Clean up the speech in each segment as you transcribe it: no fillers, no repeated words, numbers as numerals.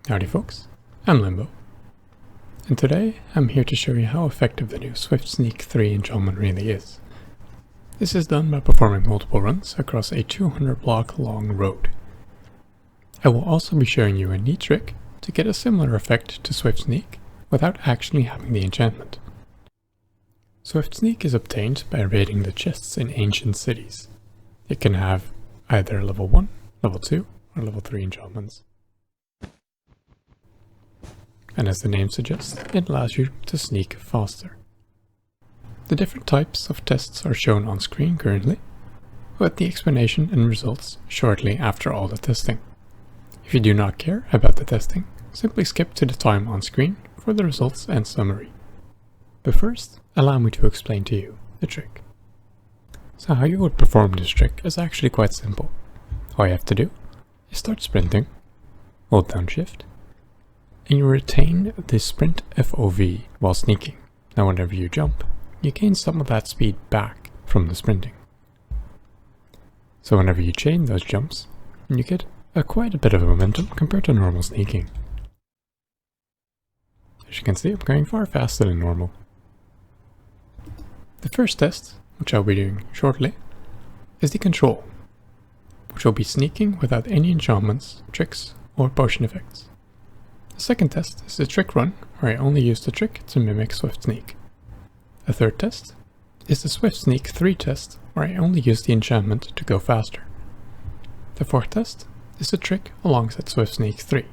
Howdy folks, I'm Limbo, and today I'm here to show you how effective the new Swift Sneak 3 enchantment really is. This is done by performing multiple runs across a 200 block long road. I will also be showing you a neat trick to get a similar effect to Swift Sneak without actually having the enchantment. Swift Sneak is obtained by raiding the chests in ancient cities. It can have either level 1, level 2, or level 3 enchantments. And as the name suggests, it allows you to sneak faster. The different types of tests are shown on screen currently, with the explanation and results shortly after all the testing. If you do not care about the testing, simply skip to the time on screen for the results and summary. But first, allow me to explain to you the trick. So how you would perform this trick is actually quite simple. All you have to do is start sprinting, hold down shift, and you retain the sprint FOV while sneaking. Now whenever you jump, you gain some of that speed back from the sprinting. So whenever you chain those jumps, you get quite a bit of momentum compared to normal sneaking. As you can see, I'm going far faster than normal. The first test, which I'll be doing shortly, is the control, which will be sneaking without any enchantments, tricks, or potion effects. The second test is the trick run, where I only use the trick to mimic Swift Sneak. The third test is the Swift Sneak 3 test, where I only use the enchantment to go faster. The fourth test is the trick alongside Swift Sneak 3.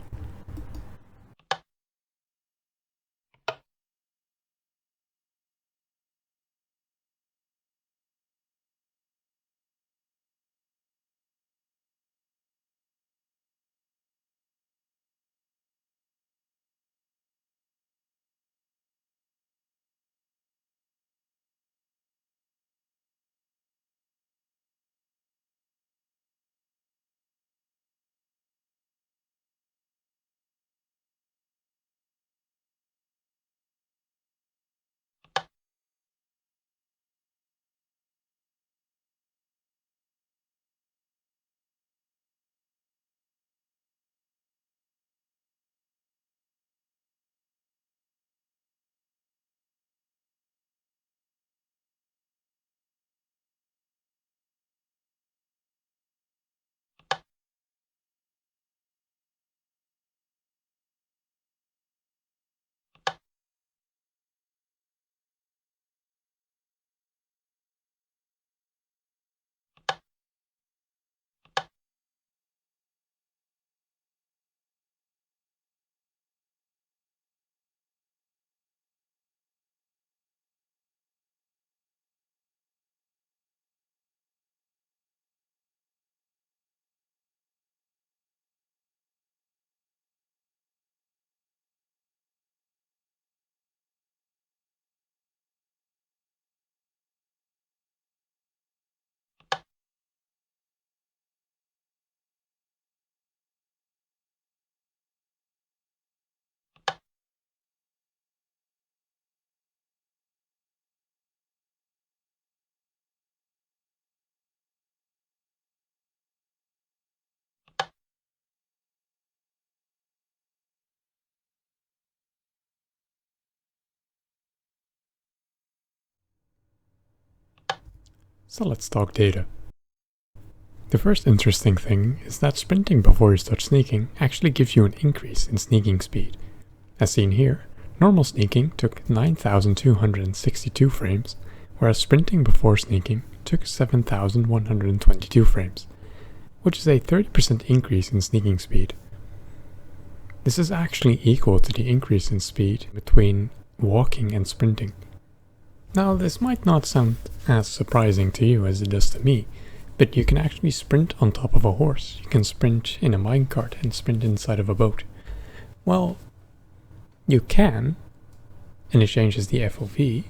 So let's talk data. The first interesting thing is that sprinting before you start sneaking actually gives you an increase in sneaking speed. As seen here, normal sneaking took 9,262 frames, whereas sprinting before sneaking took 7,122 frames, which is a 30% increase in sneaking speed. This is actually equal to the increase in speed between walking and sprinting. Now, this might not sound as surprising to you as it does to me, but you can actually sprint on top of a horse. You can sprint in a minecart and sprint inside of a boat. Well, you can, and it changes the FOV,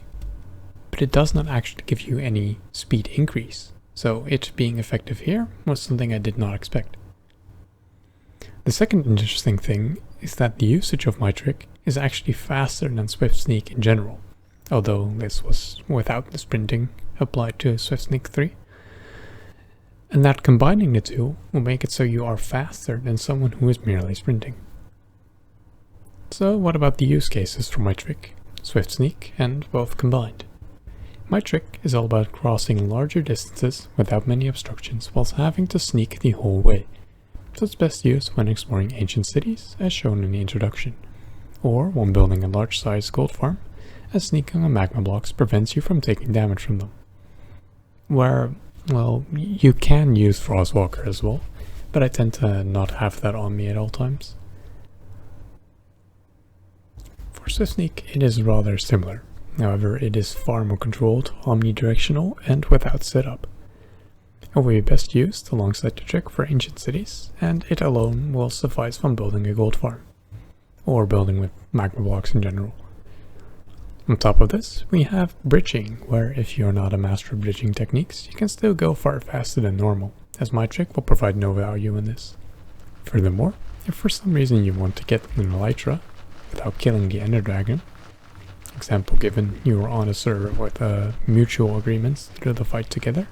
but it does not actually give you any speed increase. So it being effective here was something I did not expect. The second interesting thing is that the usage of my trick is actually faster than Swift Sneak in general, although this was without the sprinting applied to Swift Sneak 3. And that combining the two will make it so you are faster than someone who is merely sprinting. So what about the use cases for my trick? Swift Sneak and both combined. My trick is all about crossing larger distances without many obstructions whilst having to sneak the whole way. So it's best used when exploring ancient cities, as shown in the introduction, or when building a large-sized gold farm, as sneaking on magma blocks prevents you from taking damage from them. Where, well, you can use Frostwalker as well, but I tend to not have that on me at all times. For Swift Sneak, it is rather similar. However, it is far more controlled, omnidirectional, and without setup. It will be best used alongside the trick for ancient cities, and it alone will suffice when building a gold farm, or building with magma blocks in general. On top of this, we have bridging, where if you're not a master of bridging techniques, you can still go far faster than normal, as my trick will provide no value in this. Furthermore, if for some reason you want to get an elytra without killing the ender dragon, example given, you are on a server with mutual agreements to do the fight together,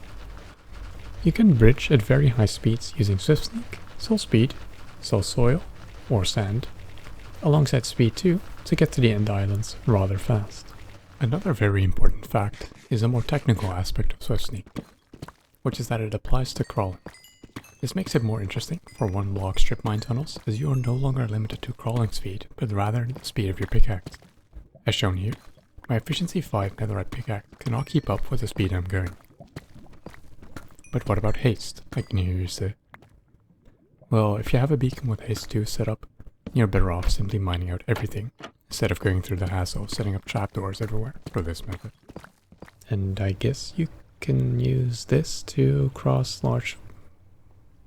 you can bridge at very high speeds using Swift Sneak, Soul Speed, Soul Soil, or Sand, alongside Speed 2 to get to the end islands rather fast. Another very important fact is a more technical aspect of Swift Sneak, which is that it applies to crawling. This makes it more interesting for one block strip mine tunnels, as you are no longer limited to crawling speed, but rather the speed of your pickaxe. As shown here, my efficiency 5 netherite pickaxe cannot keep up with the speed I'm going. But what about haste, I can hear you say? Well, if you have a beacon with haste 2 set up, you're better off simply mining out everything, instead of going through the hassle of setting up trapdoors everywhere for this method. And I guess you can use this to cross large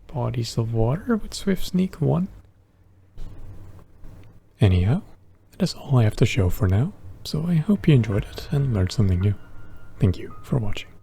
bodies of water with Swift Sneak 1. Anyhow, that is all I have to show for now, so I hope you enjoyed it and learned something new. Thank you for watching.